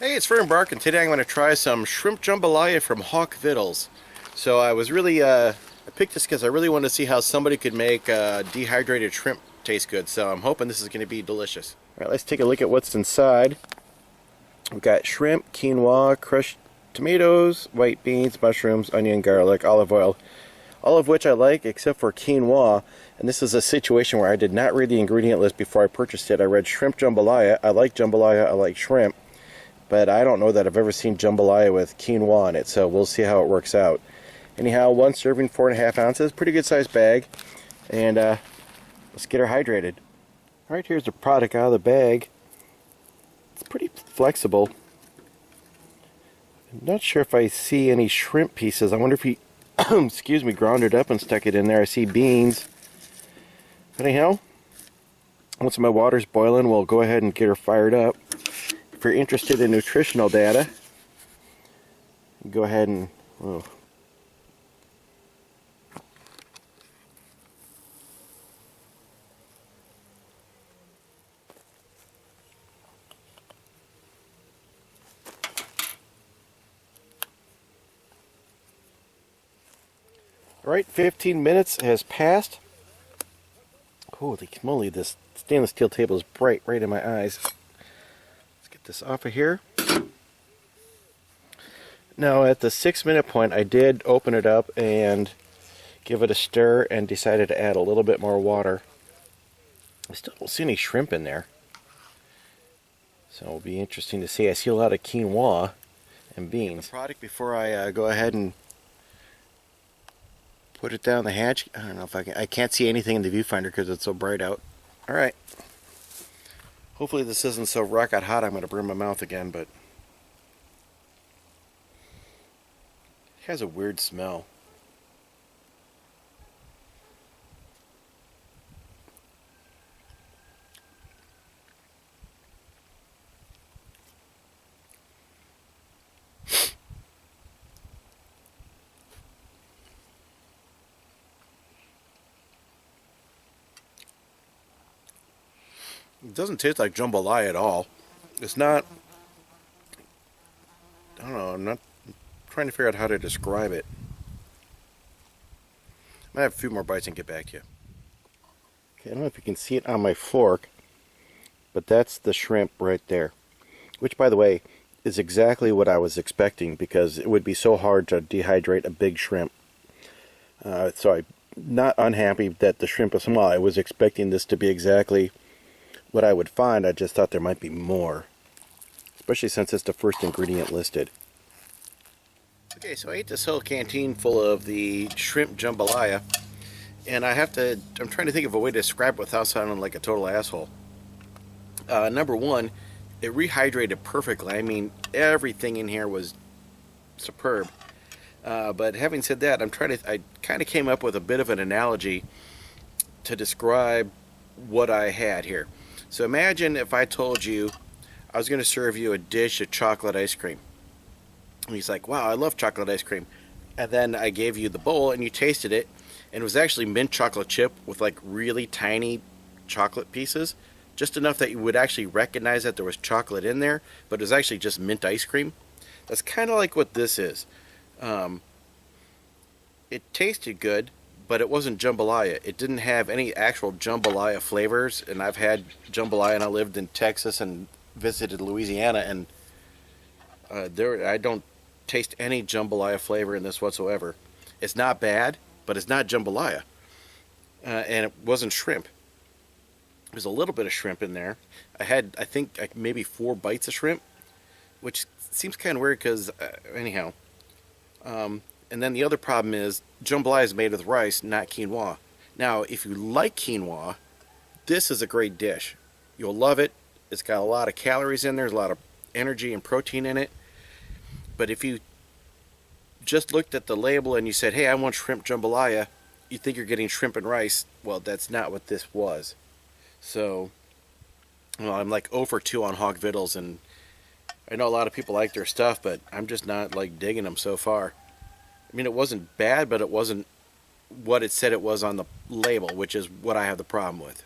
Hey, it's Vern Bark, and today I'm going to try some shrimp jambalaya from Vittles. So I was really, I picked this because I really wanted to see how somebody could make dehydrated shrimp taste good. So I'm hoping this is going to be delicious. All right, let's take a look at what's inside. We've got shrimp, quinoa, crushed tomatoes, white beans, mushrooms, onion, garlic, olive oil. All of which I like except for quinoa. And this is a situation where I did not read the ingredient list before I purchased it. I read shrimp jambalaya. I like shrimp. But I don't know that I've ever seen jambalaya with quinoa in it, so we'll see how it works out. Anyhow, one serving, 4.5 ounces, pretty good sized bag, and let's get her hydrated. All right, here's the product out of the bag. It's pretty flexible. I'm not sure if I see any shrimp pieces. I wonder if he, excuse me, ground it up and stuck it in there. I see beans. Anyhow, once my water's boiling, we'll go ahead and get her fired up. If you're interested in nutritional data, go ahead and whoa. Alright, 15 minutes has passed. Holy moly, this stainless steel table is bright right in my eyes. This off of here. Now at the 6-minute point I did open it up and give it a stir and decided to add a little bit more water. I still don't see any shrimp in there, so it'll be interesting to see. I see a lot of quinoa and beans. The product before I go ahead and put it down the hatch. I don't know if I can't see anything in the viewfinder because it's so bright out. Alright, hopefully this isn't so rocket hot I'm going to burn my mouth again, but it has a weird smell. It doesn't taste like jambalaya at all. It's not, I don't know, I'm not trying to figure out how to describe it. I might have a few more bites and get back to you. Okay, I don't know if you can see it on my fork, but that's the shrimp right there. Which, by the way, is exactly what I was expecting because it would be so hard to dehydrate a big shrimp. So I'm not unhappy that the shrimp is small. I was expecting this to be exactly what I would find. I just thought there might be more, especially since it's the first ingredient listed. Okay, so I ate this whole canteen full of the shrimp jambalaya, and I'm trying to think of a way to describe it without sounding like a total asshole. Number one, it rehydrated perfectly. I mean, everything in here was superb. But having said that, I kind of came up with a bit of an analogy to describe what I had here. So imagine if I told you I was going to serve you a dish of chocolate ice cream. And he's like, wow, I love chocolate ice cream. And then I gave you the bowl and you tasted it, and it was actually mint chocolate chip with like really tiny chocolate pieces. Just enough that you would actually recognize that there was chocolate in there, but it was actually just mint ice cream. That's kind of like what this is. It tasted good, but it wasn't jambalaya. It didn't have any actual jambalaya flavors, and I've had jambalaya and I lived in Texas and visited Louisiana, and I don't taste any jambalaya flavor in this whatsoever. It's not bad, but it's not jambalaya. And it wasn't shrimp. There's a little bit of shrimp in there. I think, maybe 4 bites of shrimp, which seems kind of weird because, anyhow. And then the other problem is jambalaya is made with rice, not quinoa. Now, if you like quinoa, this is a great dish. You'll love it. It's got a lot of calories in there. There's a lot of energy and protein in it. But if you just looked at the label and you said, hey, I want shrimp jambalaya, you think you're getting shrimp and rice. Well, that's not what this was. So, well, I'm like 0 for 2 on Vittles, and I know a lot of people like their stuff, but I'm just not like digging them so far. I mean, it wasn't bad, but it wasn't what it said it was on the label, which is what I have the problem with.